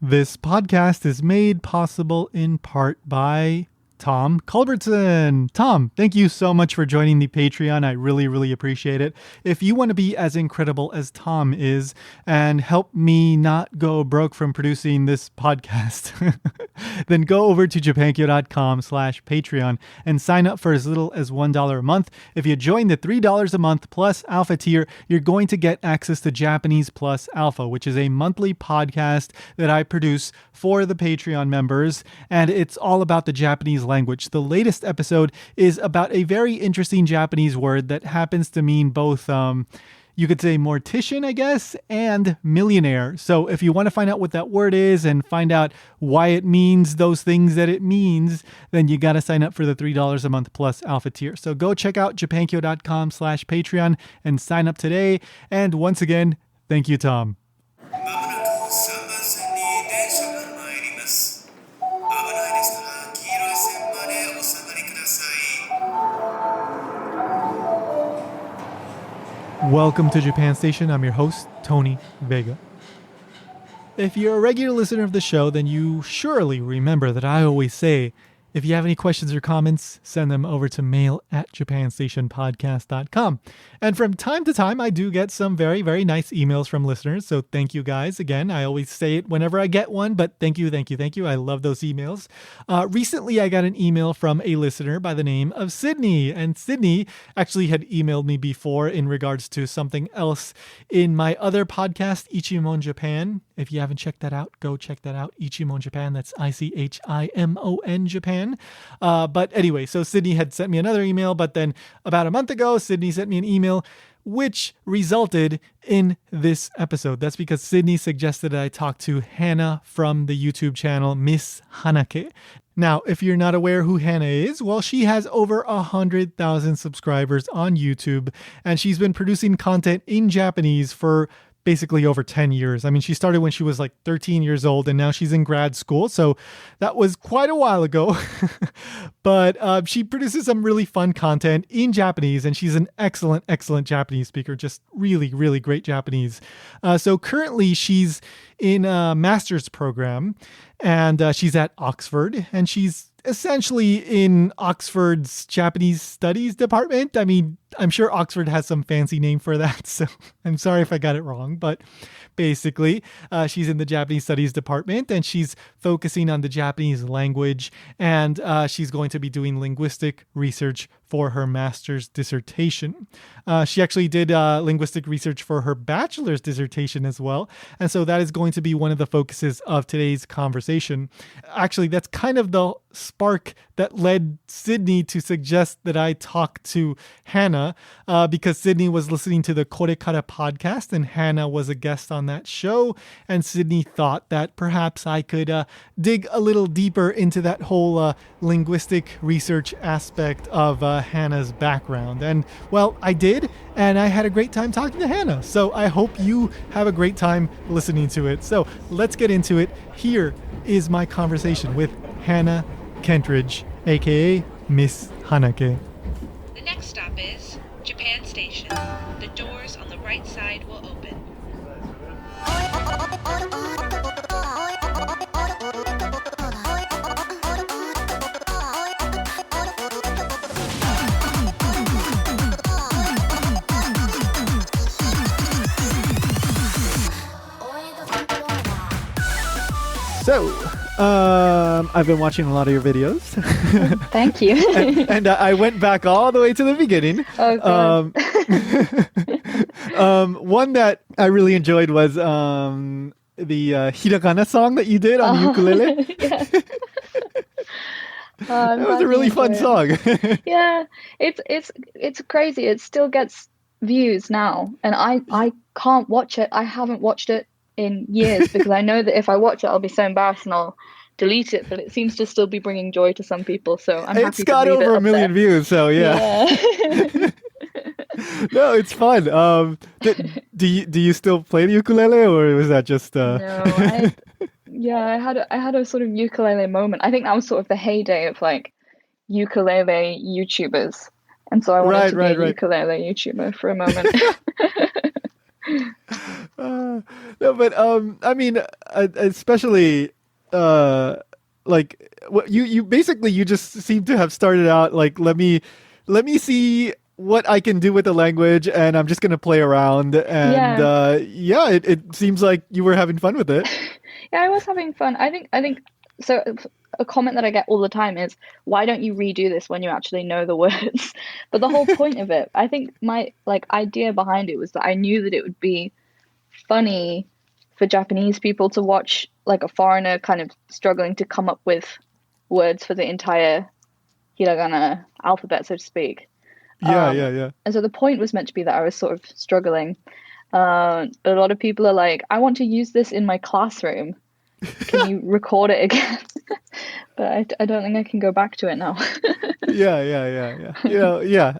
This podcast is made possible in part by Tom Culbertson. Tom, thank you so much for joining the Patreon. I really, really appreciate it. If you want to be as incredible as Tom is and help me not go broke from producing this podcast, then go over to japankyo.com/Patreon and sign up for as little as $1 a month. If you join the $3 a month plus Alpha tier, you're going to get access to Japanese Plus Alpha, which is a monthly podcast that I produce for the Patreon members. And it's all about the Japanese language. The latest episode is about a very interesting Japanese word that happens to mean both, you could say mortician, I guess, and millionaire. So if you want to find out what that word is and find out why it means those things that it means, then you got to sign up for the $3 a month plus Alpha tier. So go check out japankyo.com/Patreon and sign up today. And once again, thank you, Tom. Welcome to Japan Station. I'm your host, Tony Vega. If you're a regular listener of the show, then you surely remember that I always say, if you have any questions or comments, send them over to mail@japanstationpodcast.com. And from time to time, I do get some very, very nice emails from listeners. So thank you guys. Again, I always say it whenever I get one, but thank you. I love those emails. Recently, I got an email from a listener by the name of Sydney. And Sydney actually had emailed me before in regards to something else in my other podcast, Ichimon Japan. If you haven't checked that out, go check that out. Ichimon Japan. That's ICHIMON Japan. But anyway, so Sydney had sent me another email, but then about a month ago, Sydney sent me an email, which resulted in this episode. That's because Sydney suggested that I talk to Hannah from the YouTube channel MissHanake. Now, if you're not aware who Hannah is, well, she has over 100,000 subscribers on YouTube, and she's been producing content in Japanese for basically over 10 years. I mean, she started when she was like 13 years old, and now she's in grad school. So that was quite a while ago. But she produces some really fun content in Japanese, and she's an excellent, excellent Japanese speaker. Just really, really great Japanese. So currently she's in a master's program, and she's at Oxford, and she's essentially in Oxford's Japanese Studies department. I mean, I'm sure Oxford has some fancy name for that, so I'm sorry if I got it wrong, but basically, she's in the Japanese Studies department, and she's focusing on the Japanese language, and she's going to be doing linguistic research for her master's dissertation. She actually did linguistic research for her bachelor's dissertation as well, and so that is going to be one of the focuses of today's conversation. Actually, that's kind of the spark that led Sydney to suggest that I talk to Hannah, because Sydney was listening to the Cwiertka podcast, and Hannah was a guest on that show, and Sydney thought that perhaps I could dig a little deeper into that whole linguistic research aspect of Hannah's background. And well, I did, and I had a great time talking to Hannah. So I hope you have a great time listening to it. So let's get into it. Here is my conversation with Hannah Kentridge, aka MissHanake. The next stop is Japan Station. The doors on the right side will open. So, I've been watching a lot of your videos. Thank you. and I went back all the way to the beginning. Oh, God. One that I really enjoyed was the Hiragana song that you did on the ukulele. Yeah. That was a really fun song. Yeah, it's crazy. It still gets views now, and I can't watch it. I haven't watched it in years because I know that if I watch it, I'll be so embarrassed and I'll delete it. But it seems to still be bringing joy to some people, so I'm happy to It's got over a million views, so yeah. No, it's fun. Do you still play the ukulele, or was that just? No, I had a sort of ukulele moment. I think that was sort of the heyday of like ukulele YouTubers, and so I wanted to be a ukulele YouTuber for a moment. No, but I mean, especially uh, like what you basically you just seem to have started out like let me see what I can do with the language, and I'm just gonna play around, and Yeah. yeah, it seems like you were having fun with it. Yeah, I was having fun. I think so. A comment that I get all the time is, why don't you redo this when you actually know the words? But the whole point of it, I think my like idea behind it was that I knew that it would be funny for Japanese people to watch like a foreigner kind of struggling to come up with words for the entire hiragana alphabet, so to speak. Yeah, yeah, yeah. And so the point was meant to be that I was sort of struggling. But a lot of people are like, I want to use this in my classroom. Can you record it again? But I don't think I can go back to it now. Yeah, yeah, yeah, yeah. Yeah.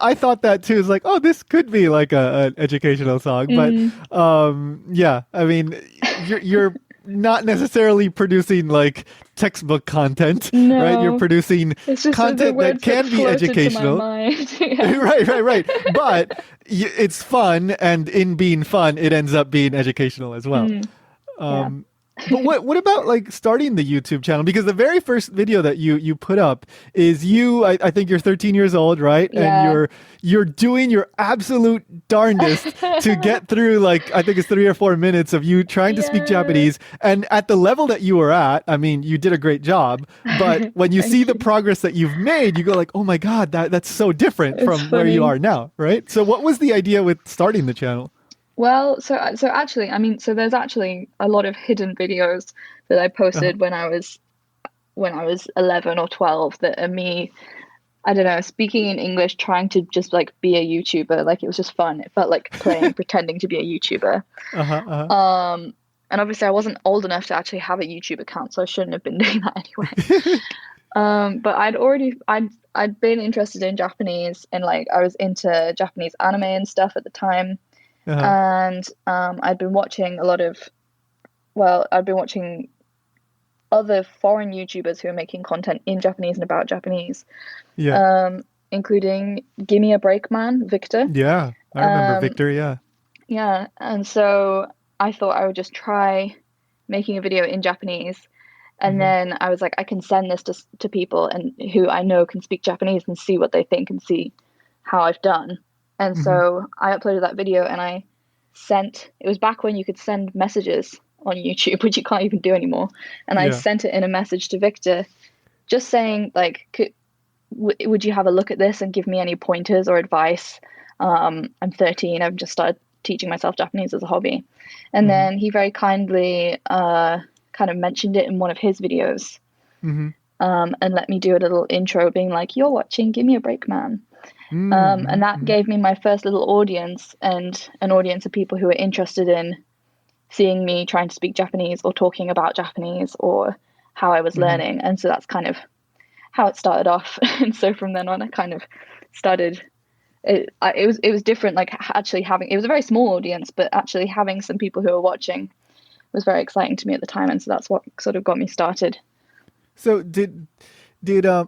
I thought that too. It's like, oh, this could be like an educational song, but Mm, yeah. I mean, you're not necessarily producing like textbook content, right? You're no, producing it's just the content that words that can be floated to my educational. mind. Yeah. Right, right, right. But it's fun, and in being fun, it ends up being educational as well. Mm, yeah. Um, but what about like starting the YouTube channel? Because the very first video that you put up is you. I think you're 13 years old, right? And Yeah. you're doing your absolute darndest to get through like I think it's 3 or 4 minutes of you trying to speak Yeah. Japanese. And at the level that you were at, I mean, you did a great job. But when you see Thank the you. progress that you've made, you go like, oh my god, that's so different It's from where you funny. are now, right? So what was the idea with starting the channel? Well, so actually, I mean, so there's actually a lot of hidden videos that I Uh-huh. posted when I was 11 or 12 that are me, I don't know, speaking in English, trying to just like be a YouTuber. Like it was just fun. It felt like playing, pretending to be a YouTuber. Uh-huh. Uh-huh. And obviously I wasn't old enough to actually have a YouTube account, so I shouldn't have been doing that anyway. But I'd been interested in Japanese and like I was into Japanese anime and stuff at the time. Uh-huh. And I'd been watching a lot of, well, I'd been watching other foreign YouTubers who are making content in Japanese and about Japanese, Yeah. um, including Gimme a Break Man, Victor. Yeah. I remember Um, Victor, yeah. yeah, and so I thought I would just try making a video in Japanese. And Hmm. then I was like, I can send this to people and who I know can speak Japanese and see what they think and see how I've done. And Hmm. so I uploaded that video and I sent, it was back when you could send messages on YouTube, which you can't even do anymore. And I Yeah. sent it in a message to Victor, just saying, like, would you have a look at this and give me any pointers or advice? I'm 13, I've just started teaching myself Japanese as a hobby. And Hmm. then he very kindly kind of mentioned it in one of his videos, Hmm. and let me do a little intro being like, you're watching Give Me a Break Man. And that Mm-hmm. gave me my first little audience and an audience of people who were interested in seeing me trying to speak Japanese or talking about Japanese or how I was Hmm. learning. And so that's kind of how it started off. And so from then on, I kind of started. It was different. Like actually having it was a very small audience, but actually having some people who were watching was very exciting to me at the time, and so that's what sort of got me started. So did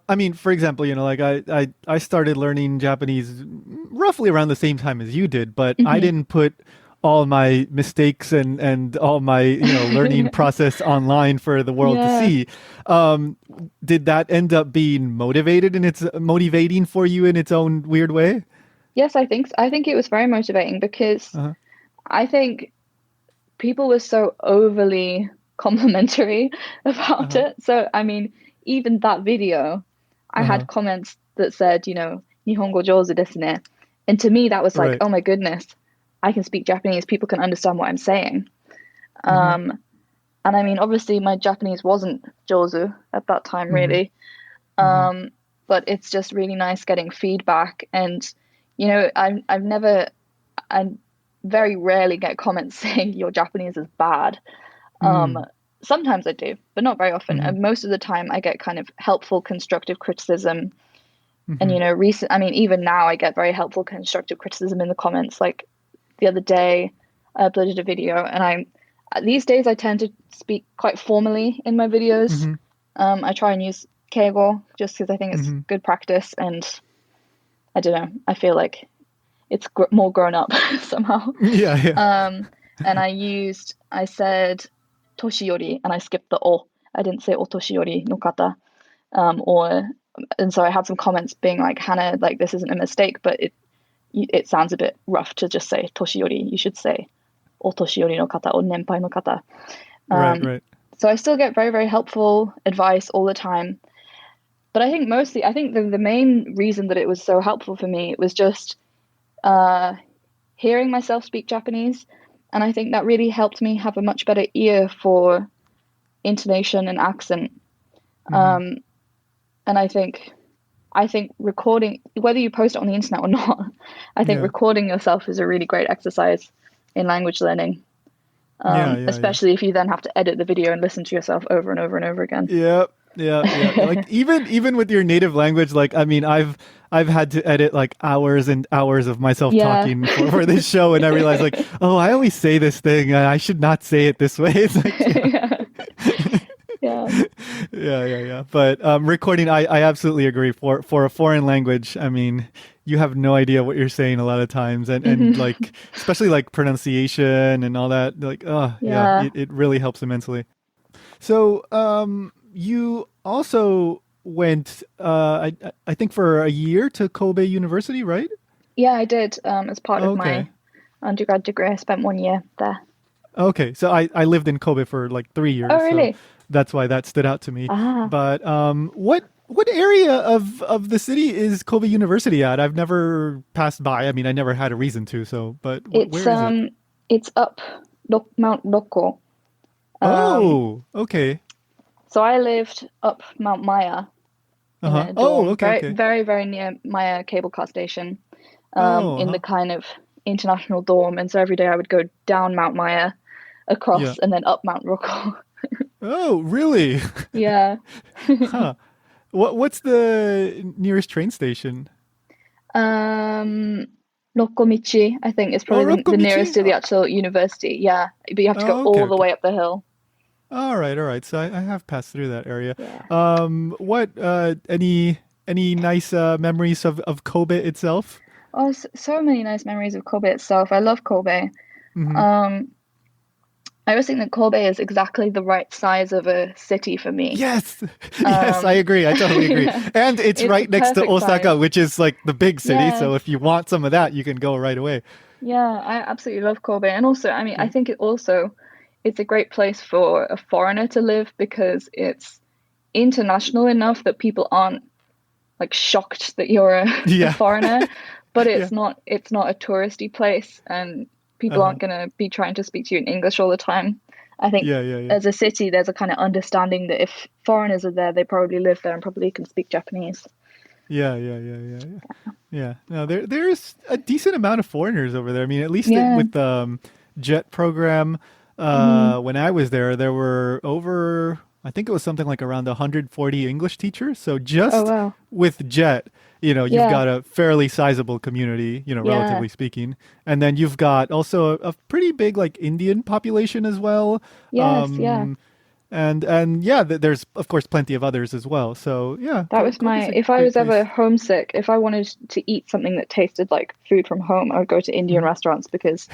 I mean, for example, like I started learning Japanese roughly around the same time as you did, but I Hmm. didn't put all my mistakes and all my learning process online for the world to Yeah. see. um did that end up being motivating for you in its own weird way? Yes, I think it was very motivating because Uh-huh. I think people were so overly complimentary about Uh-huh. it. So, I mean, even that video, I Uh-huh. had comments that said, Nihongo jozu desu ne. And to me, that was like, Right. oh my goodness, I can speak Japanese. People can understand what I'm saying. Mm-hmm. Um, and I mean, obviously, my Japanese wasn't jozu at that time, Mm-hmm. really. Mm-hmm. Um, but it's just really nice getting feedback. And, I've never, I very rarely get comments saying your Japanese is bad. Um, Mm-hmm. Sometimes I do, but not very often. Mm-hmm. And most of the time, I get kind of helpful, constructive criticism. And Mm-hmm. I mean, even now, I get very helpful, constructive criticism in the comments. Like the other day, I uploaded a video, and these days I tend to speak quite formally in my videos. Mm-hmm. I try and use keigo just because I think it's Mm-hmm. good practice, and I don't know. I feel like it's more grown up somehow. Yeah, yeah. And I said toshiyori, and I skipped the o. I didn't say otoshiyori no kata. And so I had some comments being like, Hannah, like this isn't a mistake, but it sounds a bit rough to just say toshiyori. You should say otoshiyori no kata or nenpai no kata. Right, right. So I still get very, very helpful advice all the time. But I think the main reason that it was so helpful for me was just hearing myself speak Japanese. And I think that really helped me have a much better ear for intonation and accent. And I think recording, whether you post it on the internet or not, I think recording yourself is a really great exercise in language learning. Especially if you then have to edit the video and listen to yourself over and over and over again. Yeah. Like even with your native language, like I mean, I've had to edit like hours and hours of myself talking for this show, and I realized like, oh, I always say this thing, I should not say it this way. It's like, yeah. But recording, I absolutely agree. For a foreign language, I mean, you have no idea what you're saying a lot of times, and like especially like pronunciation and all that. Like, it really helps immensely. So, you also went, I think, for a year to Kobe University, right? Yeah, I did. As part of my undergrad degree, I spent 1 year there. Okay, so I lived in Kobe for like 3 years. Oh, really? So that's why that stood out to me. But what area of the city is Kobe University at? I've never passed by. I mean, I never had a reason to. So, but where is it? It's up Mount Rokko. Okay. So I lived up Mount Maya. Okay. Very, very near Maya cable car station. In the kind of international dorm, and so every day I would go down Mount Maya, across, and then up Mount Rokko. Oh, really? Yeah. Huh. What's the nearest train station? Rokkomichi, I think, is probably the Rokkomichi? nearest to the actual university. Yeah, but you have to go all the way up the hill. All right. So I have passed through that area. Yeah. What any nice memories of Kobe itself? Oh, so many nice memories of Kobe itself. I love Kobe. I always think that Kobe is exactly the right size of a city for me. Yes, I agree. I totally agree. And it's right next to Osaka, size, which is like the big city. Yeah. So if you want some of that, you can go right away. Yeah, I absolutely love Kobe. And also, I mean, I think it's a great place for a foreigner to live because it's international enough that people aren't like shocked that you're a foreigner, but it's not a touristy place, and people aren't going to be trying to speak to you in English all the time. I think as a city, there's a kind of understanding that if foreigners are there, they probably live there and probably can speak Japanese. Yeah. No, there's a decent amount of foreigners over there. I mean, at least with the JET program, when I was there were over, I think it was something like around 140 English teachers. So just with JET, you've got a fairly sizable community, relatively speaking. And then you've got also a pretty big like Indian population as well. Yes, And there's of course plenty of others as well. So that was if I was ever homesick, if I wanted to eat something that tasted like food from home, I would go to Indian restaurants because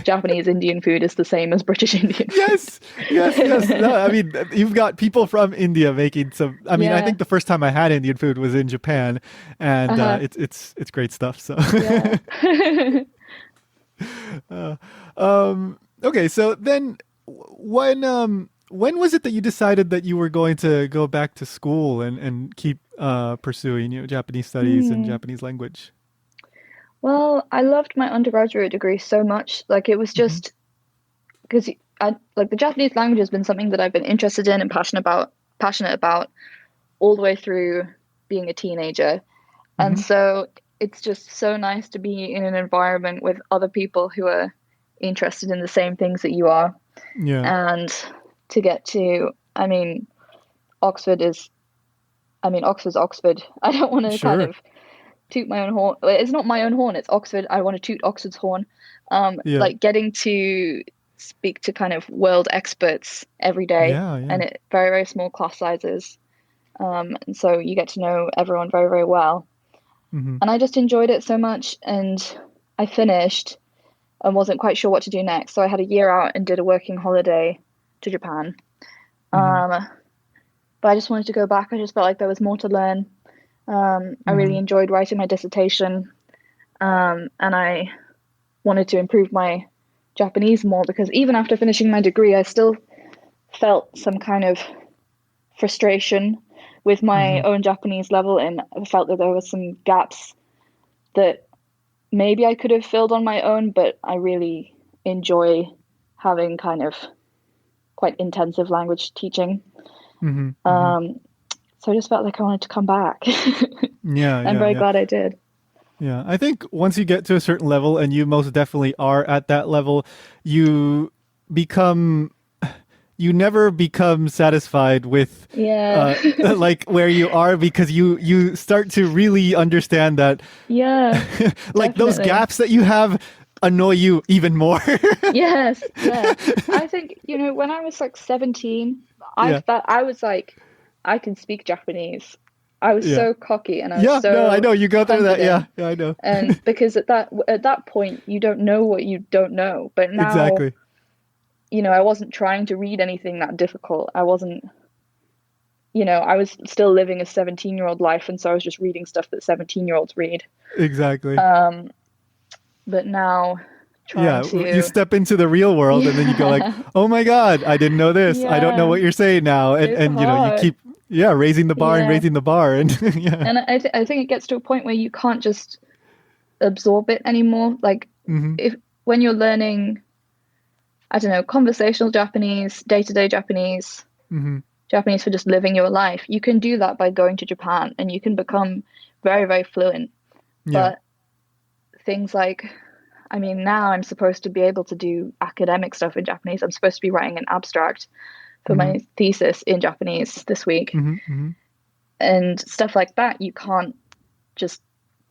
Japanese Indian food is the same as British Indian food. Yes. No, I mean, you've got people from India making some. I mean, I think the first time I had Indian food was in Japan, and it's great stuff. So. Okay, so then when was it that you decided that you were going to go back to school and keep pursuing Japanese studies and Japanese language? Well, I loved my undergraduate degree so much. Like it was just because the Japanese language has been something that I've been interested in and passionate about all the way through being a teenager. And so it's just so nice to be in an environment with other people who are interested in the same things that you are. Yeah. And to get to, I mean, Oxford's Oxford. I don't want to kind of toot my own horn. It's not my own horn, it's Oxford. I want to toot Oxford's horn. Like getting to speak to kind of world experts every day and at very, very small class sizes. And so you get to know everyone very, very well. And I just enjoyed it so much. And I finished and wasn't quite sure what to do next. So I had a year out and did a working holiday to Japan. Mm-hmm. But I just wanted to go back. I just felt like there was more to learn. I really enjoyed writing my dissertation, and I wanted to improve my Japanese more because even after finishing my degree, I still felt some kind of frustration with my Mm-hmm. own Japanese level, and I felt that there were some gaps that maybe I could have filled on my own, but I really enjoy having kind of quite intensive language teaching. Mm-hmm. Mm-hmm. Um, so I just felt like I wanted to come back. Yeah, I'm yeah, very yeah. glad I did. Yeah, I think once you get to a certain level, and you most definitely are at that level, you become, you never become satisfied with Yeah. like where you are, because you start to really understand that Yeah, like those definitely. gaps that you have annoy you even more. Yes, yeah. I think, when I was like 17, I Yeah, felt I was like, I can speak Japanese. I was yeah, so cocky and I was yeah. No, I so know you go through that. Yeah, confident. yeah, I know. And because at that point you don't know what you don't know. But now, Exactly. I wasn't trying to read anything that difficult. I wasn't, I was still living a 17-year-old life, and so I was just reading stuff that 17-year-olds read. Exactly. Um, but now trying Yeah, you to, step into the real world and then you go like, yeah, "Oh my God, I didn't know this. I don't know yeah, what you're saying now." And it's you hard. keep raising the bar and Yeah. raising the bar and yeah. And I think it gets to a point where you can't just absorb it anymore. Like Hmm. if when you're learning, I don't know, conversational Japanese, day-to-day Japanese, Hmm. Japanese for just living your life, you can do that by going to Japan and you can become very, very fluent. Yeah. But things like, I mean, now I'm supposed to be able to do academic stuff in Japanese. I'm supposed to be writing an abstract for Hmm. my thesis in Japanese this week. Hmm. Hmm. And stuff like that, you can't just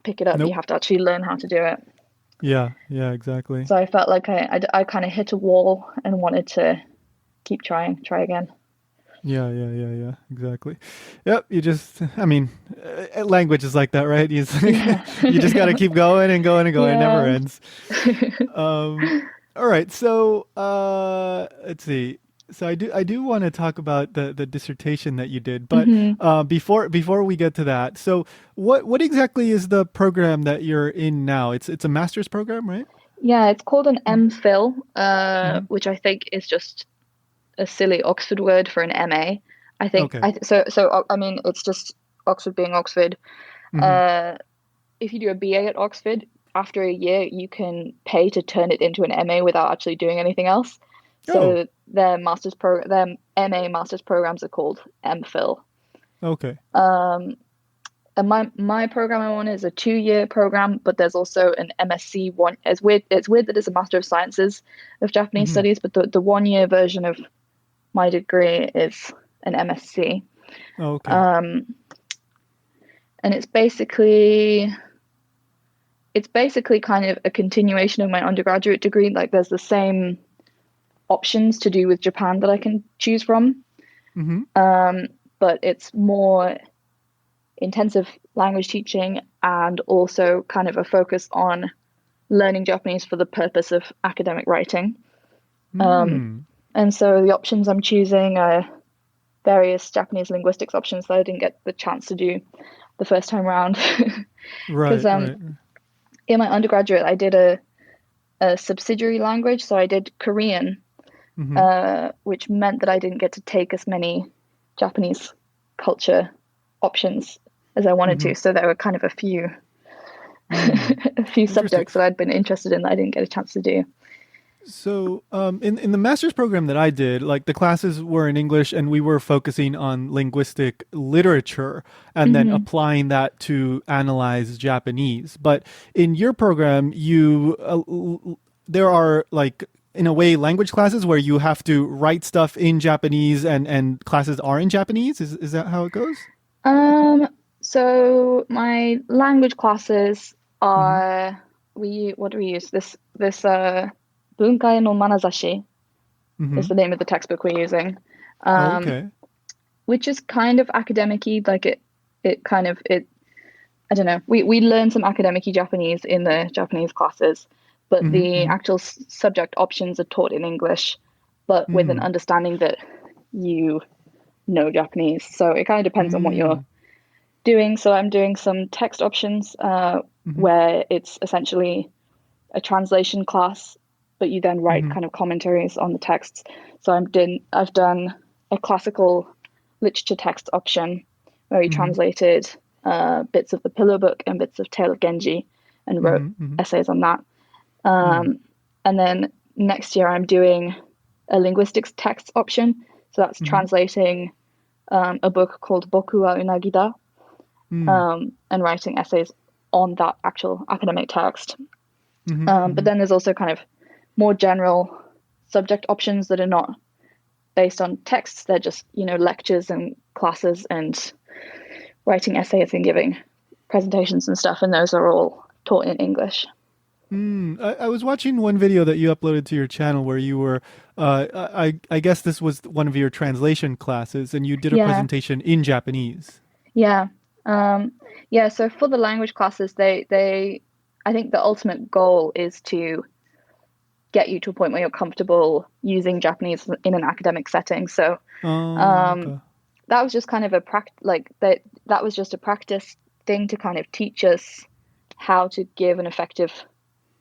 pick it up. You Nope. have to actually learn how to do it. Yeah, yeah, exactly. So I felt like I kind of hit a wall and wanted to keep try again. Yeah, yeah, yeah, yeah, exactly. Yep, you just, I mean, language is like that, right? Yeah. You just got to keep going and going and going. It never Yeah. ends. All right. So, let's see. So I do want to talk about the dissertation that you did, but hmm before we get to that, so what exactly is the program that you're in now? It's a master's program, right? Yeah, it's called an MPhil, Mm-hmm. which I think is just a silly Oxford word for an MA. I think Okay. I mean it's just Oxford being Oxford. Mm-hmm. Uh, if you do a BA at Oxford, after a year you can pay to turn it into an MA without actually doing anything else. Oh, So their MA master's programs are called MPhil. okay. Um, and my program I'm on is a 2-year program, but there's also an MSc one. It's weird that it's a Master of Sciences of Japanese Mm-hmm. Studies, but the 1-year version of my degree is an MSc. Oh, okay. Um, and it's basically kind of a continuation of my undergraduate degree. Like there's the same options to do with Japan that I can choose from, Mm-hmm. but it's more intensive language teaching and also kind of a focus on learning Japanese for the purpose of academic writing. Um, Hmm. and so the options I'm choosing are various Japanese linguistics options that I didn't get the chance to do the first time around. Because Right, right. in my undergraduate, I did a subsidiary language, so I did Korean, Mm-hmm. which meant that I didn't get to take as many Japanese culture options as I wanted Mm-hmm. to. So there were kind of a few Hmm. a few Interesting. subjects that I'd been interested in that I didn't get a chance to do. So, in the master's program that I did, like the classes were in English, and we were focusing on linguistic literature and then hmm applying that to analyze Japanese. But in your program, there are like in a way language classes where you have to write stuff in Japanese, and classes are in Japanese. Is that how it goes? Um, so my language classes Mm-hmm. are what do we use? This Bunkai no Manazashi Mm-hmm. is the name of the textbook we're using, um, Okay. which is kind of academic-y. Like it kind of it I don't know. We learn some academic-y Japanese in the Japanese classes, but the actual subject options are taught in English, but with an understanding that you know Japanese. So it kind of depends on what you're doing. So I'm doing some text options where it's essentially a translation class, but you then write kind of commentaries on the texts. So I've done a classical literature text option where we translated bits of the Pillow Book and bits of Tale of Genji and wrote essays on that. And then next year I'm doing a linguistics text option. So that's translating a book called Boku wa Unagida and writing essays on that actual academic text. But then there's also kind of more general subject options that are not based on texts. They're just, lectures and classes and writing essays and giving presentations and stuff. And those are all taught in English. I was watching one video that you uploaded to your channel where you were, I guess this was one of your translation classes, and you did a presentation in Japanese. Yeah. So for the language classes, I think the ultimate goal is to get you to a point where you're comfortable using Japanese in an academic setting. So that was just kind of that was just a practice thing to kind of teach us how to give an effective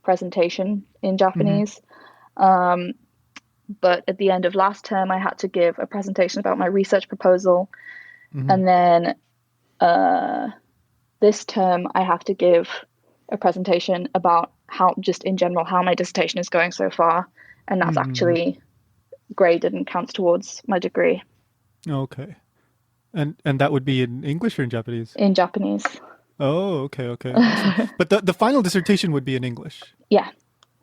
presentation in Japanese. But at the end of last term, I had to give a presentation about my research proposal. And then this term, I have to give a presentation about how, just in general, how my dissertation is going so far. And that's actually graded and counts towards my degree. Okay. And that would be in English or in Japanese? In Japanese. Oh, okay. Awesome. But the final dissertation would be in English? Yeah.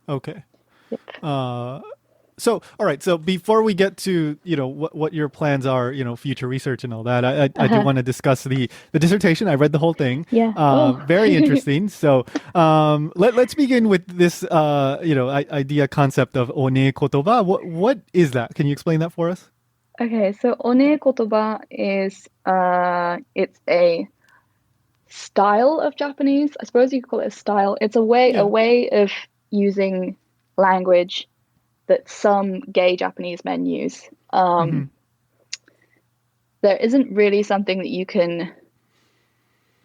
Okay. Yep. So, all right. So before we get to, what your plans are, future research and all that, I do want to discuss the dissertation. I read the whole thing. Yeah. Very interesting. So let's begin with this, idea concept of one kotoba. What is that? Can you explain that for us? Okay. So one kotoba is, it's a style of Japanese. I suppose you could call it a style. It's a way of using language that some gay Japanese men use. There isn't really something that you can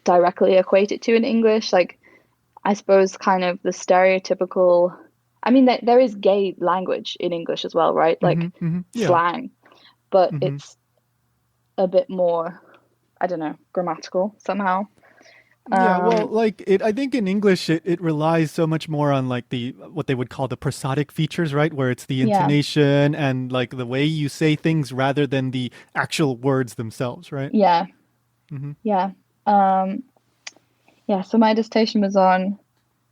directly equate it to in English. Like, I suppose kind of the stereotypical, there is gay language in English as well, right? Like slang, but it's a bit more, I don't know, grammatical somehow. I think in English it relies so much more on like what they would call the prosodic features, right? Where it's the intonation and like the way you say things rather than the actual words themselves, right? Yeah. Yeah. So my dissertation was on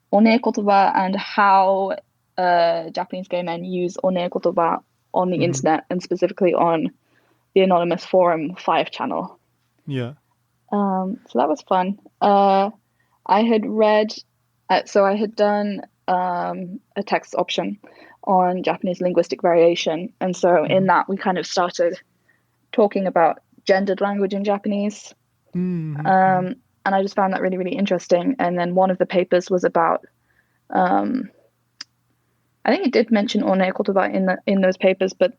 one kotoba and how Japanese gay men use one kotoba on the internet, and specifically on the anonymous forum 5 channel. Yeah. So that was fun. I had read, so I had done a text option on Japanese linguistic variation. And so in that, we kind of started talking about gendered language in Japanese. And I just found that really, really interesting. And then one of the papers was about, I think it did mention one kotoba in those papers, but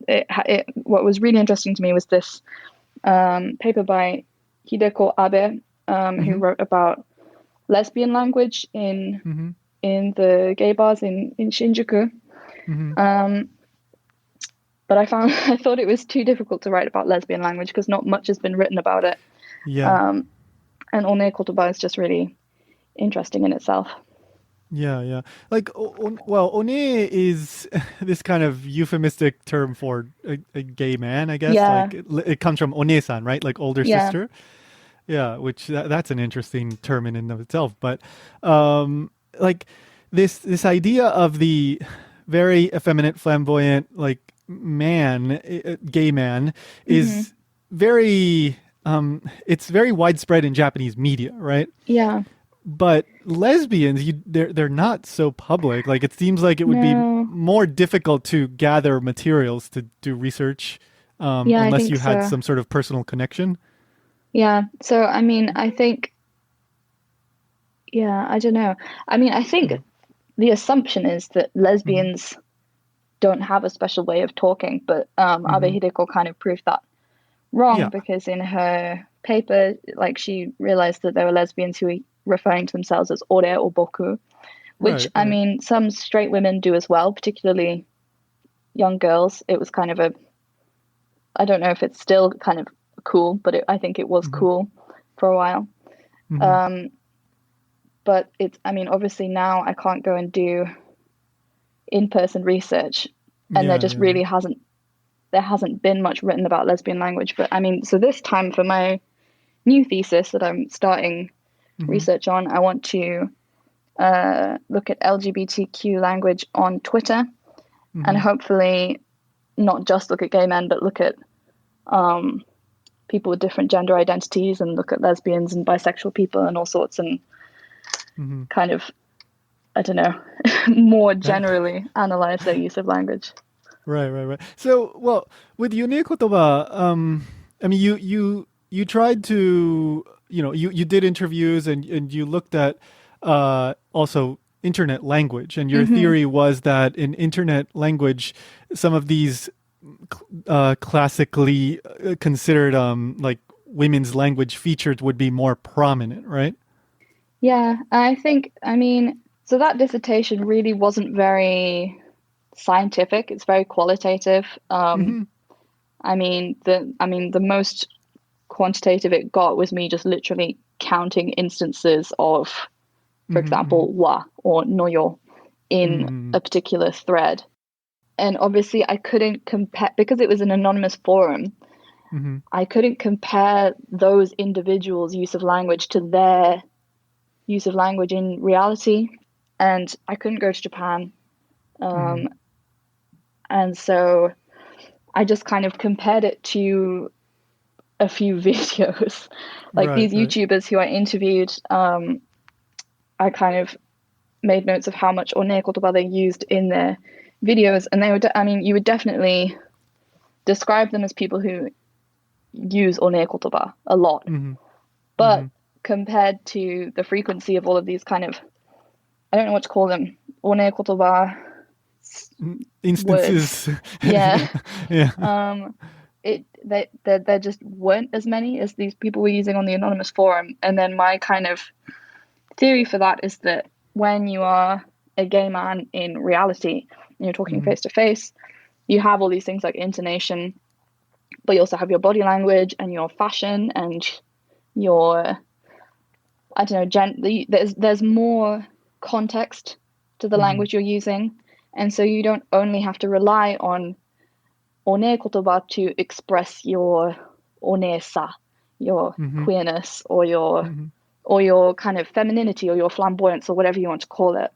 what was really interesting to me was this paper by Hideko Abe, who wrote about lesbian language in the gay bars in Shinjuku. But I thought it was too difficult to write about lesbian language because not much has been written about it. Yeah. And one kotoba is just really interesting in itself. Yeah. Like, one is this kind of euphemistic term for a gay man, I guess. Yeah. Like, it comes from one-san, right? Like older sister. Yeah, which that's an interesting term in and of itself. But like this idea of the very effeminate, flamboyant, like gay man is very, it's very widespread in Japanese media, right? Yeah. But lesbians, they're not so public. Like, it seems like it would be more difficult to gather materials to do research unless you had some sort of personal connection. Yeah. So, I think Yeah, I don't know. I mean, I think the assumption is that Mm-hmm. lesbians don't have a special way of talking, but Abe Mm-hmm. Hideko kind of proved that wrong Yeah. because in her paper, like she realized that there were lesbians who were referring to themselves as ore or boku, which Right. I Right. mean, some straight women do as well, particularly young girls. It was kind of a, I don't know if it's still kind of cool, but I think it was Mm-hmm. cool for a while. Mm-hmm. Um, but it's, I mean, obviously now I can't go and do in-person research, and Yeah. Yeah. Yeah. there hasn't been much written about lesbian language. But I mean, so this time for my new thesis that I'm starting Mm-hmm. research on, I want to look at LGBTQ language on Twitter, and Mm-hmm. hopefully not just look at gay men, but look at um, people with different gender identities and look at lesbians and bisexual people and all sorts, and Mm-hmm. kind of, I don't know, more generally analyze their use of language. Right, right, right. So, well, with Yone Kotoba, I mean, you tried to, you did interviews and you looked at also internet language, and your Hmm. theory was that in internet language, some of these classically considered like women's language features would be more prominent, right? Yeah, I think, I mean, so that dissertation really wasn't very scientific. It's very qualitative. Mm-hmm. I mean the most quantitative it got was me just literally counting instances of, for Mm-hmm. example, wa or noyo in Mm-hmm. a particular thread. And obviously I couldn't compare because it was an anonymous forum. Mm-hmm. I couldn't compare those individuals' use of language to their use of language in reality. And I couldn't go to Japan. Mm-hmm. Um, and so I just kind of compared it to a few videos. Like Right, these right. YouTubers who I interviewed, I kind of made notes of how much One kotoba they used in their videos. And they would, I mean, you would definitely describe them as people who use One kotoba a lot. Mm-hmm. Mm-hmm. But compared to the frequency of all of these kind of, I don't know what to call them, One kotoba words. Instances. Yeah. Yeah. Um, there just weren't as many as these people were using on the anonymous forum. And then my kind of theory for that is that when you are a gay man in reality and you're talking Hmm. face to face, you have all these things like intonation, but you also have your body language and your fashion and your, I don't know, there's more context to the Hmm. language you're using. And so you don't only have to rely on one kotoba to express your onesa, your Hmm. queerness, Hmm. or your kind of femininity or your flamboyance or whatever you want to call it.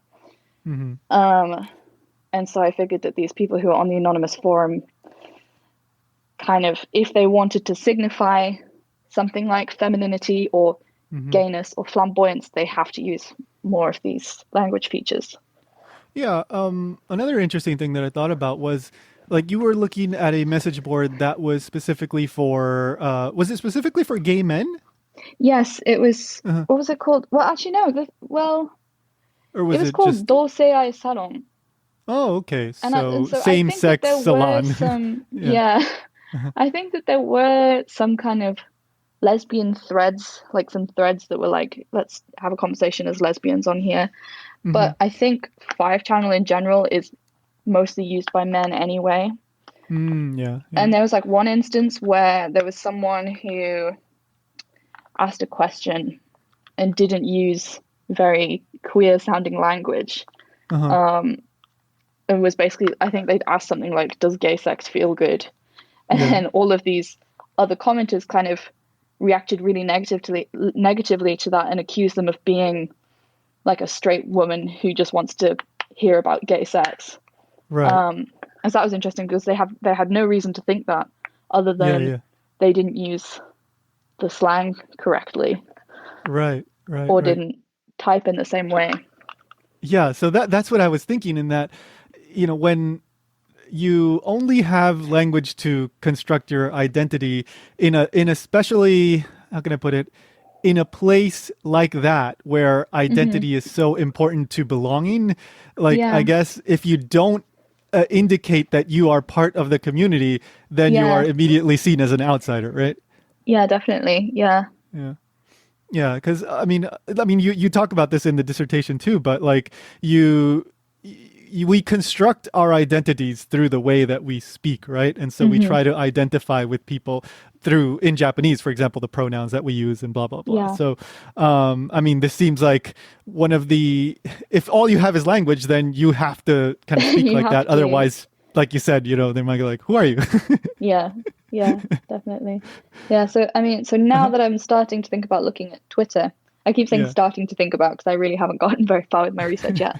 Hmm. Um, and so I figured that these people who are on the anonymous forum, kind of, if they wanted to signify something like femininity or Hmm. gayness or flamboyance, they have to use more of these language features. Yeah. Another interesting thing that I thought about was like you were looking at a message board that was specifically for, was it specifically for gay men? Yes, it was. Uh-huh. What was it called? Well, actually, no. Or It was was it called just, Dosei Salon. oh, okay. And So so I same think that sex there were salon. some, Yeah. yeah, Uh-huh. I think that there were some kind of lesbian threads, like some threads that were like, let's have a conversation as lesbians on here. Hmm. But I think Five Channel in general is mostly used by men anyway. Mm, yeah. Yeah. And there was like one instance where there was someone who asked a question and didn't use very queer sounding language. Uh-huh. Um, it was basically, I think they'd asked something like, does gay sex feel good? And Yeah. then all of these other commenters kind of reacted really negatively to that and accused them of being like a straight woman who just wants to hear about gay sex. Right. Um, and so that was interesting because they had no reason to think that other Yeah. than Yeah. they didn't use the slang correctly Right. Right. or Right. didn't type in the same way. Yeah. So that's what I was thinking in that, when you only have language to construct your identity in a especially, how can I put it, in a place like that where Hmm. identity is so important to belonging, like I Yeah. guess if you don't indicate that you are part of the community, then you are Yeah. immediately seen as an outsider, right? Yeah, definitely. Yeah. Yeah. Yeah, because I mean, you talk about this in the dissertation too, but like we construct our identities through the way that we speak, right? And so we Hmm. try to identify with people through, in Japanese, for example, the pronouns that we use and blah blah blah. Yeah. So, I mean, this seems like one of the if all you have is language, then you have to kind of speak You like have that. to. Otherwise, like you said, they might go like, "Who are you?" Yeah. Yeah, definitely. Yeah, so I mean, so now Uh-huh. that I'm starting to think about looking at Twitter, I keep saying Yeah. starting to think about because I really haven't gotten very far with my research yet.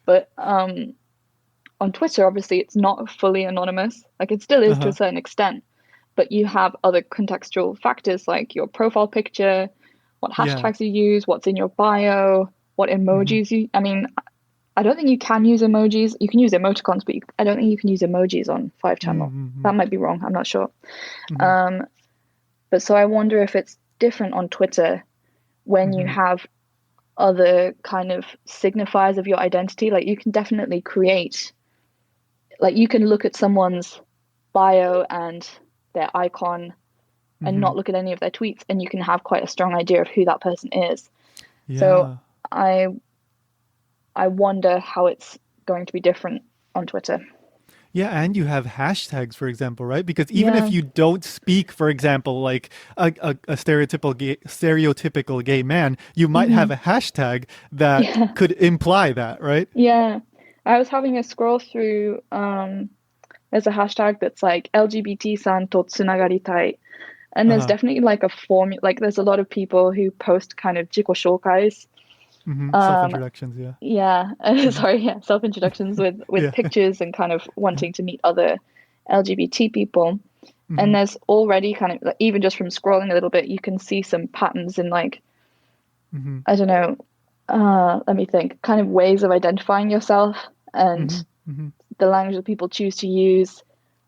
But on Twitter, obviously, it's not fully anonymous. Like it still is to a Uh-huh. certain extent, but you have other contextual factors like your profile picture, what Yeah. hashtags you use, what's in your bio, what Hmm. emojis you. I mean, I don't think you can use emojis. You can use emoticons, but I don't think you can use emojis on 5 channel. Hmm. That might be wrong. I'm not sure. Hmm. Um, but so I wonder if it's different on Twitter when you Hmm. have other kind of signifiers of your identity. Like you can definitely create, like you can look at someone's bio and their icon and Hmm. not look at any of their tweets, and you can have quite a strong idea of who that person is. So Yeah. I I wonder how it's going to be different on Twitter. Yeah, and you have hashtags, for example, right? Because even if Yeah, you don't speak, for example, like a stereotypical gay man, you might have hmm. a hashtag that Yeah, could imply that, right? yeah. I was having a scroll through. There's a hashtag that's like LGBT san to tsunagaritai, and there's Uh-huh. definitely like a formula. Like there's a lot of people who post kind of jiko shokais. Um, Self-introductions, yeah. yeah, Hmm. sorry, yeah, self introductions with Yeah. pictures and kind of wanting to meet other LGBT people. And Hmm. there's already kind of like, even just from scrolling a little bit, you can see some patterns in like Hmm. I don't know. Let me think. Kind of ways of identifying yourself and Hmm. Hmm. the language that people choose to use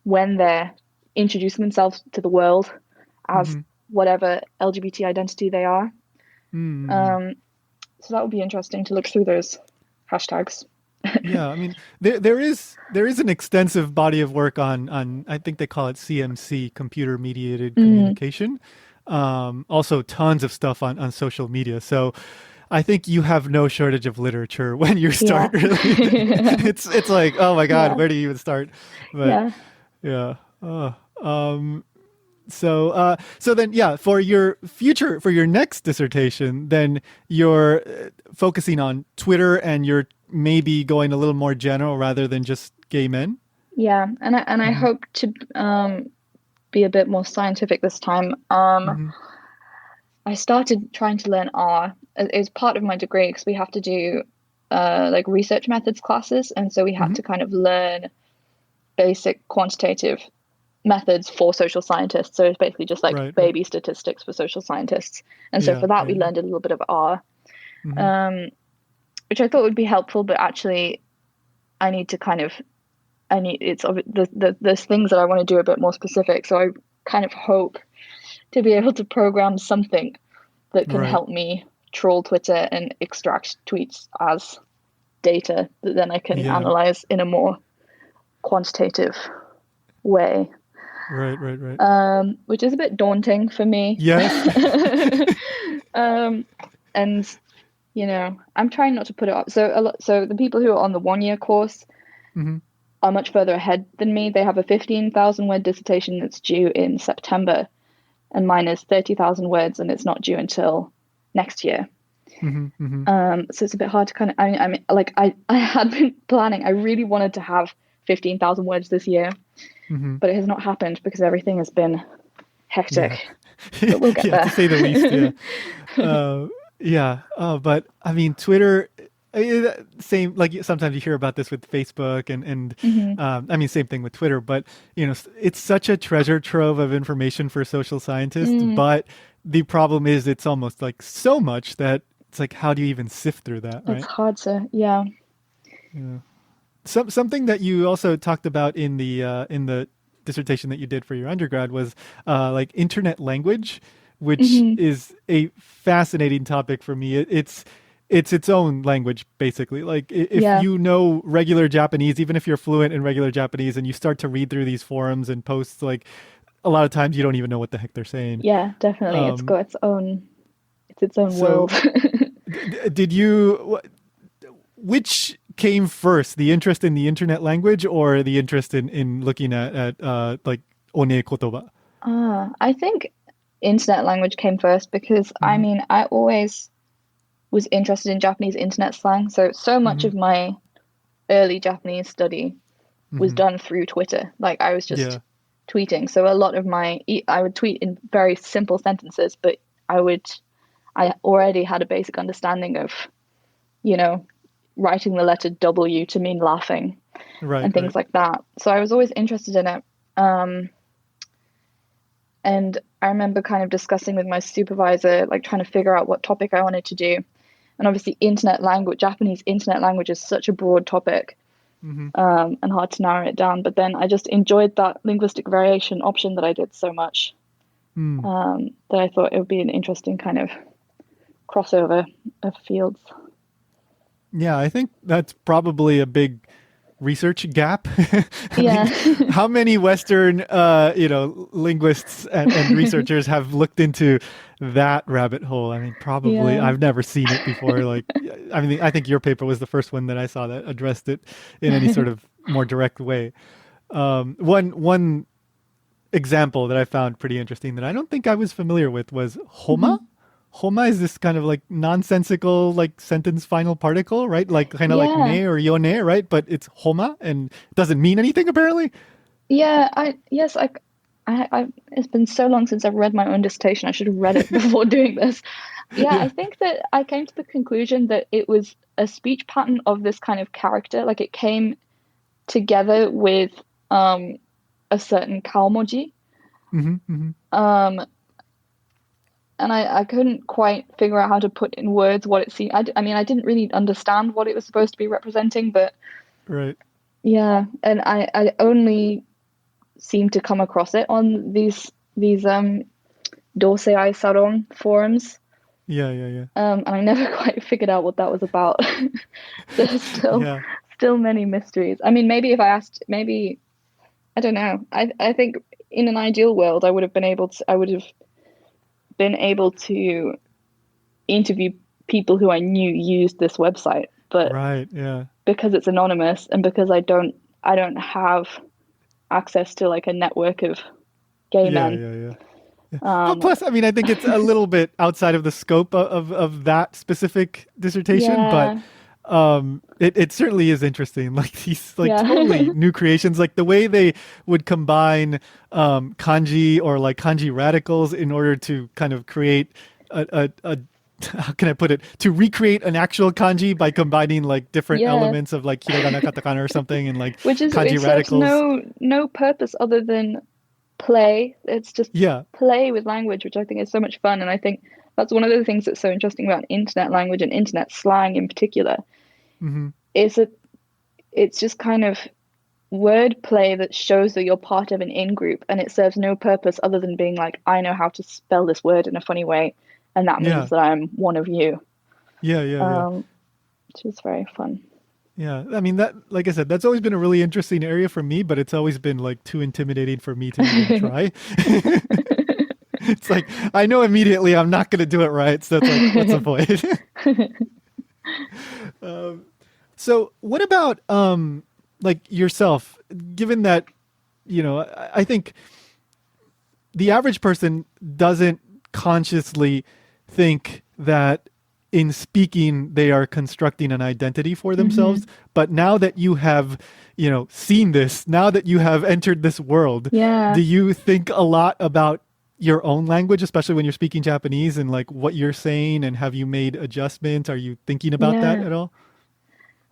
when they're introducing themselves to the world as Hmm. whatever LGBT identity they are. Hmm. Um, so that would be interesting to look through those hashtags. Yeah, I mean, there is an extensive body of work on I think they call it CMC, computer mediated Mm. communication. Also tons of stuff on social media. So I think you have no shortage of literature when you Yeah. start really. It's like, oh my God, Yeah. where do you even start? But Yeah. yeah. So then yeah, for your next dissertation, then you're focusing on Twitter and you're maybe going a little more general rather than just gay men. Yeah. And I Hmm. hope to be a bit more scientific this time. Hmm. I started trying to learn R. It's part of my degree because we have to do like research methods classes, and so we had Hmm. to kind of learn basic quantitative methods for social scientists. So it's basically just like Right, right. baby statistics for social scientists. And so Yeah, for that, yeah, we yeah. learned a little bit of R, Hmm. um, which I thought would be helpful. But actually, I need to kind of I need it's there's things that I want to do a bit more specific. So I kind of hope to be able to program something that can Right. help me troll Twitter and extract tweets as data that then I can Yeah. analyze in a more quantitative way, Right, right, right. which is a bit daunting for me. Yes. um, and I'm trying not to put it up. So the people who are on the 1 year course Hmm. are much further ahead than me. They have a 15,000 word dissertation that's due in September, and mine is 30,000 words, and it's not due until next year. Hmm. Hmm. So it's a bit hard to kind of. I mean, like I had been planning. I really wanted to have 15,000 words this year, Hmm. but it has not happened because everything has been Yeah. hectic. But we'll get Yeah, to say the least. Yeah. there. Uh, yeah. But I mean, Twitter, same, like sometimes you hear about this with Facebook and Hmm. I mean, same thing with Twitter, but it's such a treasure trove of information for social scientists. Mm, But the problem is it's almost like so much that it's like, how do you even sift through that, it's right? hard to, yeah. Yeah. Something that you also talked about in the dissertation that you did for your undergrad was like internet language, which is a fascinating topic for me. It's its own language, basically. Like if Yeah. you know regular Japanese, even if you're fluent in regular Japanese and you start to read through these forums and posts, like a lot of times you don't even know what the heck they're saying. Yeah, definitely. It's got its own So world. did you, which came first, the interest in the internet language or the interest in looking at like one kotoba? I think internet language came first because I Mm-hmm. mean, I always was interested in Japanese internet slang. So much Mm-hmm. of my early Japanese study was Mm-hmm. done through Twitter. Like I was Yeah. just tweeting. So a lot of I would tweet in very simple sentences, but I already had a basic understanding of, you know, writing the letter W to mean laughing Right. and Right. things like that. So I was always interested in it. And I remember kind of discussing with my supervisor, like trying to figure out what topic I wanted to do. And obviously, Japanese internet language is such a broad topic, Mm-hmm. and hard to narrow it down. But then I just enjoyed that linguistic variation option that I did so much, Mm. that I thought it would be an interesting kind of crossover of fields. Yeah, I think that's probably a big research gap. I Yeah. mean, how many Western, linguists and researchers have looked into that rabbit hole? I mean, probably. Yeah. I've never seen it before. Like, I mean, I think your paper was the first one that I saw that addressed it in any sort of more direct way. One example that I found pretty interesting that I don't think I was familiar with was homa. Homa is this kind of like nonsensical like sentence final particle, right? Like kind of like Yeah. ne or yone, right? But it's homa and it doesn't mean anything apparently. Yeah, it's been so long since I've read my own dissertation. I should have read it before doing this. Yeah, Yeah. I think that I came to the conclusion that it was a speech pattern of this kind of character. Like it came together with a certain kaomoji. Mm-hmm, mm-hmm. And I couldn't quite figure out how to put in words what it seemed. I mean, I didn't really understand what it was supposed to be representing, but Right. yeah, and I only seem to come across it on these Dosei Sarong forums. Yeah, yeah, yeah. And I never quite figured out what that was about. There's Yeah. still many mysteries. I mean, maybe if I asked, maybe I don't know. I think in an ideal world, I would have been able to interview people who I knew used this website, but Right. Yeah. because it's anonymous and because I don't have access to like a network of gay Yeah, men. yeah, yeah. But plus, I mean, I think it's a little bit outside of the scope of that specific dissertation, Yeah. but it certainly is interesting. Like these like Yeah. totally new creations, like the way they would combine kanji or like kanji radicals in order to kind of create a how can I put it? To recreate an actual kanji by combining like different Yeah. elements of like hiragana, katakana, or something, and like Which is kanji it serves radicals. no purpose other than play. It's just Yeah. play with language, which I think is so much fun. And I think that's one of the things that's so interesting about internet language and internet slang in particular, Hmm. is that it's just kind of wordplay that shows that you're part of an in-group, and it serves no purpose other than being like, I know how to spell this word in a funny way, and that Yeah. means that I'm one of you. Yeah. Yeah. Yeah. Which is very fun. Yeah, I mean that, like I said, that's always been a really interesting area for me, but it's always been like too intimidating for me to even try. It's like I know immediately I'm not going to do it right, so it's like, what's the point? So, what about like yourself? Given that I think the average person doesn't consciously think that in speaking they are constructing an identity for themselves, but now that you have seen this, now that you have entered this world, Yeah. do you think a lot about your own language, especially when you're speaking Japanese, and like what you're saying, and have you made adjustments? Are you thinking about that Yeah. at all?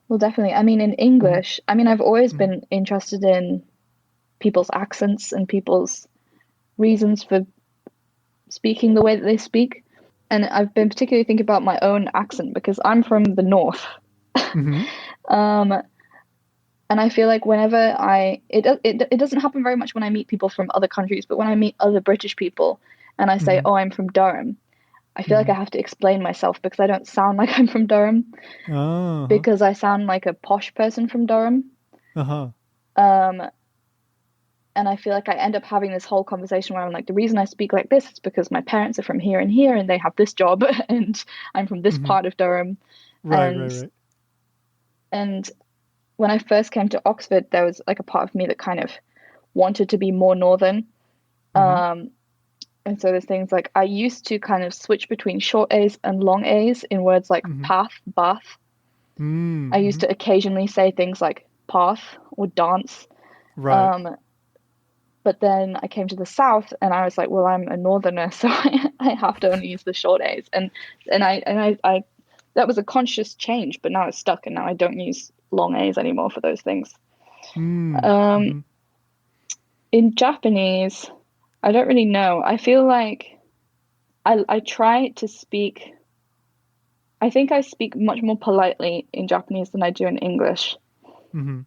Well, definitely. I mean, in English, I mean, I've always been interested in people's accents and people's reasons for speaking the way that they speak. And I've been particularly thinking about my own accent because I'm from the north. Hmm. And I feel like whenever it doesn't happen very much when I meet people from other countries, but when I meet other British people and I say, oh, I'm from Durham, I feel like I have to explain myself because I don't sound like I'm from Durham, Uh-huh. because I sound like a posh person from Durham. Uh-huh. Um, and I feel like I end up having this whole conversation where I'm like, the reason I speak like this is because my parents are from here and here, and they have this job, and I'm from this Mm-hmm. part of Durham. Right, right, And right. and when I first came to Oxford, there was like a part of me that kind of wanted to be more northern. Mm-hmm. Um, and so there's things like I used to kind of switch between short A's and long A's in words like Mm-hmm. path, bath. I used Mm-hmm. to occasionally say things like path or dance. Right. Um, but then I came to the south and I was like, well, I'm a northerner, so I have to only use the short A's. And I that was a conscious change, but now it's stuck, and now I don't use long A's anymore for those things. Um, Mm-hmm. in Japanese, I don't really know. I feel like I try to speak. I think I speak much more politely in Japanese than I do in English, Mm-hmm.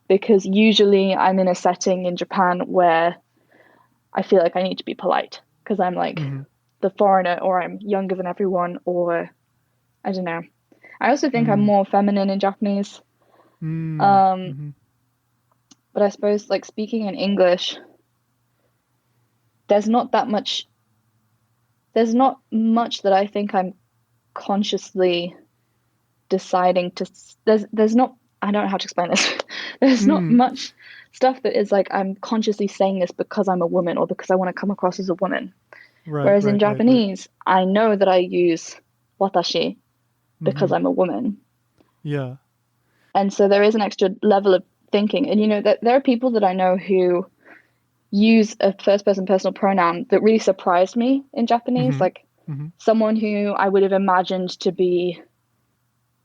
because usually I'm in a setting in Japan where I feel like I need to be polite because I'm like Mm-hmm. the foreigner, or I'm younger than everyone, or I don't know. I also think I'm Mm-hmm. more feminine in Japanese. Um, Mm-hmm. but I suppose like speaking in English, there's not that much. There's not much that I think I'm consciously deciding to. There's not. I don't know how to explain this. There's not Mm-hmm. much stuff that is like I'm consciously saying this because I'm a woman or because I want to come across as a woman. Right, Whereas in right, right, right. Japanese, I know that I use watashi Mm-hmm. because I'm a woman. Yeah. And so there is an extra level of thinking. And you know that there are people that I know who use a first person personal pronoun that really surprised me in Japanese. Mm-hmm. Like Mm-hmm. someone who I would have imagined to be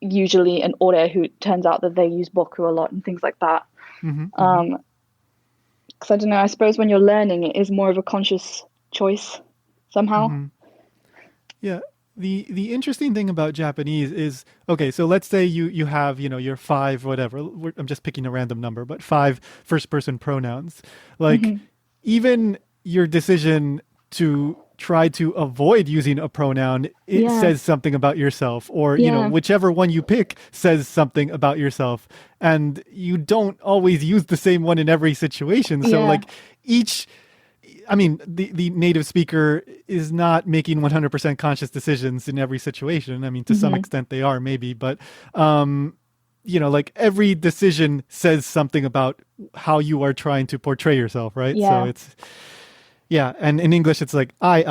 usually an ore, who turns out that they use boku a lot and things like that. Mm-hmm. Mm-hmm. Because I don't know, I suppose when you're learning, it is more of a conscious choice somehow. Mm-hmm. Yeah. The interesting thing about Japanese is, okay, so let's say you have, your five whatever. I'm just picking a random number, but five first person pronouns. Like Hmm. even your decision to try to avoid using a pronoun, it Yeah, says something about yourself, or yeah, whichever one you pick says something about yourself, and you don't always use the same one in every situation. So yeah, like each I mean, the native speaker is not making 100% conscious decisions in every situation. I mean, to some hmm, extent they are maybe, but like every decision says something about how you are trying to portray yourself, right? So yeah, it's yeah, and in English it's like I.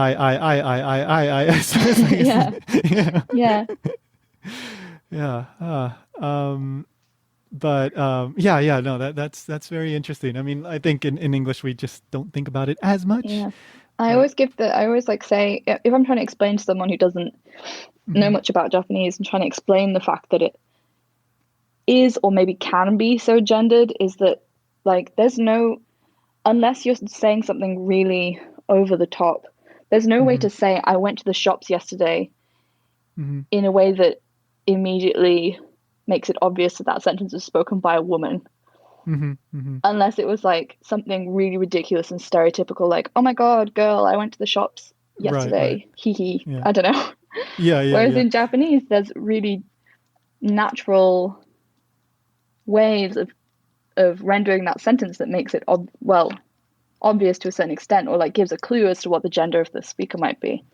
So it's like yeah, yeah, yeah, yeah. But yeah, no, that's very interesting. I mean, I think in English we just don't think about it as much, yeah. but I always like say, if I'm trying to explain to someone who doesn't know mhm, much about Japanese and trying to explain the fact that it is or maybe can be so gendered, is that like there's no, unless you're saying something really over the top, there's no way mhm, to say I went to the shops yesterday mhm, in a way that immediately makes it obvious that that sentence was spoken by a woman, mhm, mhm. unless it was like something really ridiculous and stereotypical, like, oh my God, girl, I went to the shops Right, right. yesterday. Hee hee. Yeah. I don't know. Yeah, yeah, Whereas yeah. in Japanese, there's really natural ways of rendering that sentence that makes it, obvious to a certain extent, or like gives a clue as to what the gender of the speaker might be.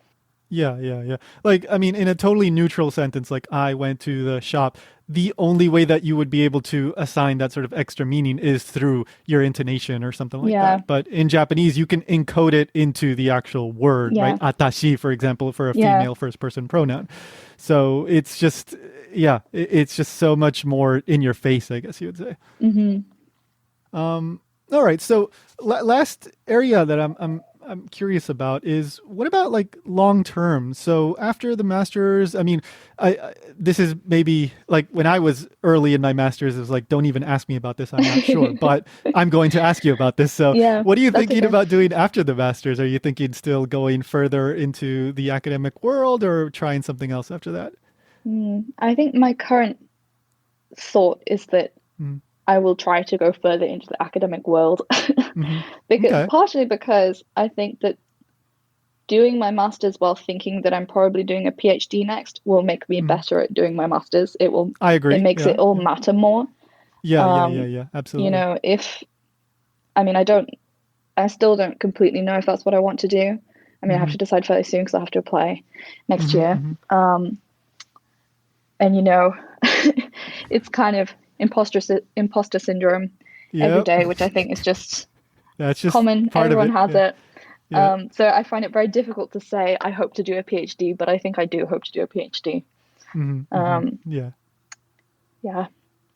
Yeah, yeah, yeah. Like, I mean, in a totally neutral sentence, like I went to the shop, the only way that you would be able to assign that sort of extra meaning is through your intonation or something like Yeah, that. But in Japanese, you can encode it into the actual word, yeah, right? Atashi, for example, for a yeah. female first person pronoun. So it's just, yeah, it's just so much more in your face, I guess you would say. Hmm. All right. So last area that I'm curious about is what about like long term? So after the masters, I mean, this is maybe like when I was early in my masters, it was like, don't even ask me about this. I'm not sure, but I'm going to ask you about this. So Yeah, what are you that's thinking okay. about doing after the masters? Are you thinking still going further into the academic world or trying something else after that? I think my current thought is that Mm-hmm. I will try to go further into the academic world, Mm-hmm. because Okay. partially because I think that doing my master's while thinking that I'm probably doing a PhD next will make me better at doing my master's. I agree. It makes it all matter more. Yeah. Absolutely. You know, I still don't completely know if that's what I want to do. I mean, I have to decide fairly soon because I have to apply next year. And, you know, it's kind of imposter syndrome every day, which I think is just common. Everyone has it. Yeah. So I find it very difficult to say I hope to do a PhD, but I think I do hope to do a PhD. Yeah.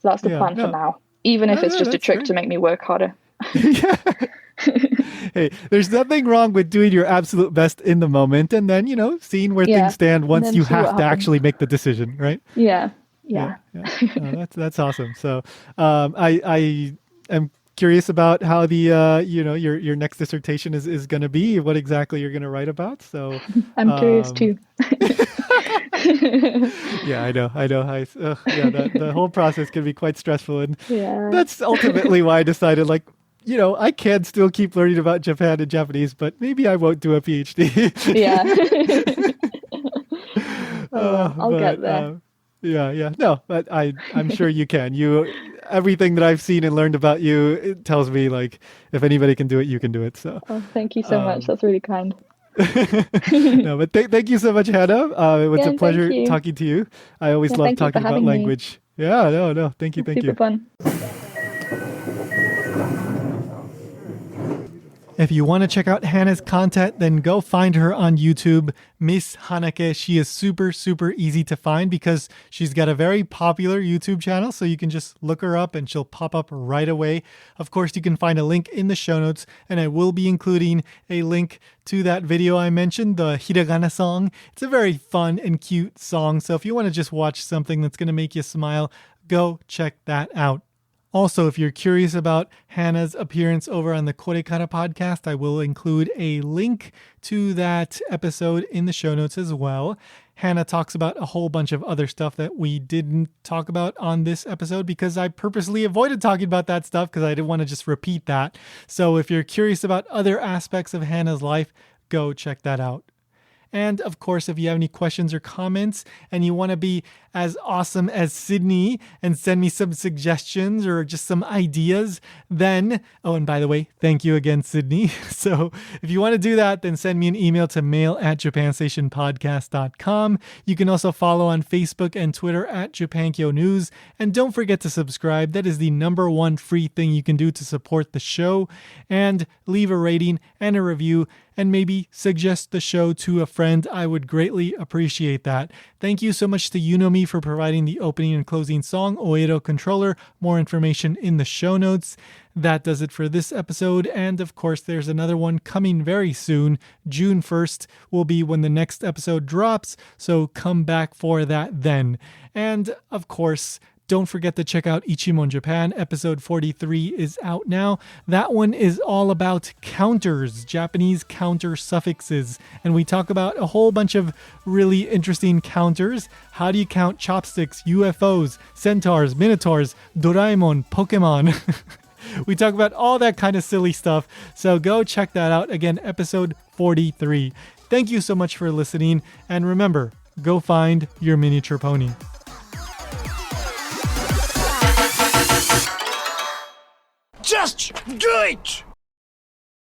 So that's the plan for now, even if it's just a trick to make me work harder. Hey, there's nothing wrong with doing your absolute best in the moment and then, you know, seeing where things stand once you have to actually make the decision, right? Yeah. Oh, that's awesome. So I am curious about how the you know, your next dissertation is going to be, what exactly you're going to write about. So I'm curious too. Yeah, I know. The whole process can be quite stressful, and that's ultimately why I decided, like, you know, I can still keep learning about Japan and Japanese, but maybe I won't do a PhD. I'll get there. No, but I'm sure you can. Everything that I've seen and learned about you, it tells me, like, if anybody can do it, you can do it. So thank you so much. That's really kind. No, but thank you so much, Hannah. It was a pleasure talking to you. I always love talking about language. Me. No, thank you. Super fun. If you want to check out Hannah's content, then go find her on YouTube, MissHanake. She is super, super easy to find because she's got a very popular YouTube channel. So you can just look her up and she'll pop up right away. Of course, you can find a link in the show notes, and I will be including a link to that video I mentioned, the Hiragana Song. It's a very fun and cute song. So if you want to just watch something that's going to make you smile, go check that out. Also, if you're curious about Hannah's appearance over on the Cwiertka podcast, I will include a link to that episode in the show notes as well. Hannah talks about a whole bunch of other stuff that we didn't talk about on this episode because I purposely avoided talking about that stuff because I didn't want to just repeat that. So if you're curious about other aspects of Hannah's life, go check that out. And of course, if you have any questions or comments and you want to be as awesome as Sydney and send me some suggestions or just some ideas, then, oh, and by the way, thank you again, Sydney. So if you want to do that, then send me an email to mail@japanstationpodcast.com. You can also follow on Facebook and Twitter @JapanKyo News. And don't forget to subscribe. That is the #1 free thing you can do to support the show. And leave a rating and a review, and maybe suggest the show to a friend. I would greatly appreciate that. Thank you so much to Unomi for providing the opening and closing song, Oedo Controller. More information in the show notes. That does it for this episode. And of course, there's another one coming very soon. June 1st will be when the next episode drops. So come back for that then. And of course, don't forget to check out Ichimon Japan. Episode 43 is out now. That one is all about counters, Japanese counter suffixes. And we talk about a whole bunch of really interesting counters. How do you count chopsticks, UFOs, centaurs, minotaurs, Doraemon, Pokemon? We talk about all that kind of silly stuff. So go check that out. Again, episode 43. Thank you so much for listening. And remember, go find your miniature pony. Just do it!